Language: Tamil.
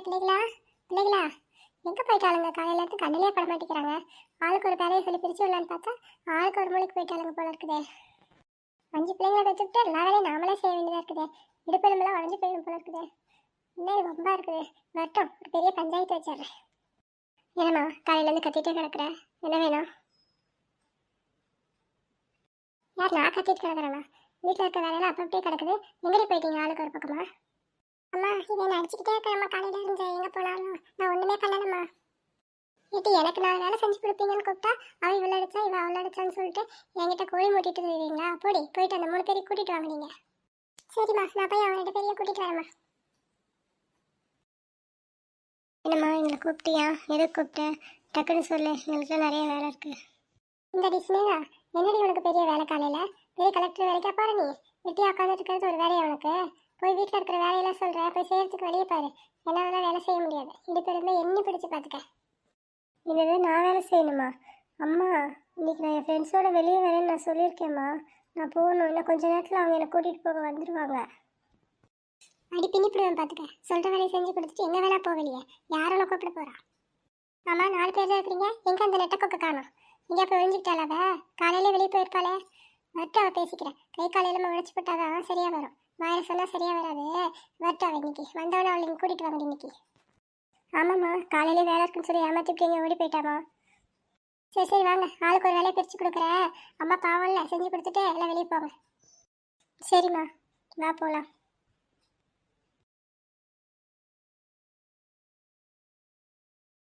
பிள்ளைகளா பிள்ளைகளா எங்கே போயிட்டாளுங்க? காலையிலேருந்து கண்ணிலே பட மாட்டேங்கிறாங்க. ஆளுக்கு ஒரு வேலையை சொல்லி பிரிச்சு விடலான்னு பார்த்தா ஆளுக்கு ஒரு மூளைக்கு போயிட்டாளுங்க போல இருக்குதே. 5 பிள்ளைங்களை வச்சுக்கிட்டு எல்லா வேலையும் நாமளே செய்ய வேண்டியதாக இருக்குதே. இடுப்பெலும்பெல்லாம் உடஞ்சி போயிடும் போல இருக்குதே. இன்னும் ரொம்ப இருக்குது. வரட்டும், ஒரு பெரிய பஞ்சாயத்து வச்சிடுறேன். ஏன்னா காலையிலேருந்து கத்திட்டே கிடக்குற, என்ன வேணும்? யார் நான் கத்திட்டு கிடக்குறேண்ணா? வீட்டில் இருக்க வேலையெல்லாம் அப்போ அப்படியே கிடக்குது. எங்கடி போயிட்டீங்க ஆளுக்கு ஒரு பக்கமா? அம்மா இதை நான் அடிச்சுக்கிட்டே இருக்கிறேம்மா. காலையில இருந்து எங்கே போனாலும் நான் ஒன்றுமே பண்ணலம்மா. ஏட்டி எனக்கு 4 வேலை செஞ்சு கொடுப்பீங்கன்னு கூப்பிட்டா அவள் இவ்வளோ அடிச்சா இவள் அவ்வளோ அடிச்சான்னு சொல்லிட்டு என்கிட்ட கோழி மூட்டிட்டு வருவீங்களா? போயிட்டு அந்த 3 பேரையும் கூட்டிட்டு வாங்க நீங்க. சரிம்மா, நான் போய் அவங்க 2 பேரையும் கூட்டிட்டு வரேம்மா. என்னம்மா எங்களை கூப்பிட்டியா? எதுக்கு கூப்பிட்ட? டக்குன்னு சொல்லு, எங்களுக்கு நிறைய வேலை இருக்கு. இந்த டிஸ்னேகா, என்னடி உனக்கு பெரிய வேலை? காலையில பெரிய கலெக்டர் வேலைக்கா பாரு. நீ வெட்டியா உட்காந்துட்டு இருக்கிறது ஒரு வேலையா உனக்கு? போய் வீட்டில் இருக்கிற வேலையெல்லாம் சொல்ற, போய் செய்யறதுக்கு வெளியே பாரு. என்னால வேலை செய்ய முடியாது. இடுப்பு இருந்து எண்ணி பிடிச்சு பார்த்துக்க. இதுவே நான் வேலை செய்யணுமா? அம்மா இன்னைக்கு நான் என் ஃப்ரெண்ட்ஸோட வெளியே வரேன்னு நான் சொல்லியிருக்கேம்மா. நான் போகணும். இன்னும் கொஞ்ச நேரத்தில் அவங்க என்னை கூட்டிகிட்டு போக வந்துடுவாங்க. அடி பின்னிப்பிடுவேன் பார்த்துக்க. சொல்கிற வேலையை செஞ்சு கொடுத்துட்டு எங்கே வேலை போகலையே? யாரோட கூப்பிட போகிறா? ஆமாம், 4 பேர் தான் இருக்கிறீங்க. எங்கே அந்த நெட்டக்கொக்க காணும்? இங்கே போய் ஒழிஞ்சிக்கிட்டால? காலையிலே வெளியே போயிருப்பாளே. வரட்டு அவள் பேசிக்கிறேன். கை காலையில உழைச்சி போட்டாதான் சரியாக வரும். வாயில் சொன்னால் சரியாக வராது. வரட்டு அவள் இன்னைக்கு வந்தவளை அவளை நீங்கள் கூட்டிகிட்டு வாங்க இன்னைக்கு. ஆமாம்மா, காலையிலே வேலை இருக்குன்னு சொல்லி ஏமாற்றிட்டு ஓடி போயிட்டாமா. சரி வாங்க, ஆளுக்கு ஒரு வேலையை பிரித்து கொடுக்குறேன். அம்மா பாவம் இல்லை, செஞ்சு கொடுத்துட்டு எல்லாம் வெளியே போங்க. சரிம்மா, வா போகலாம்.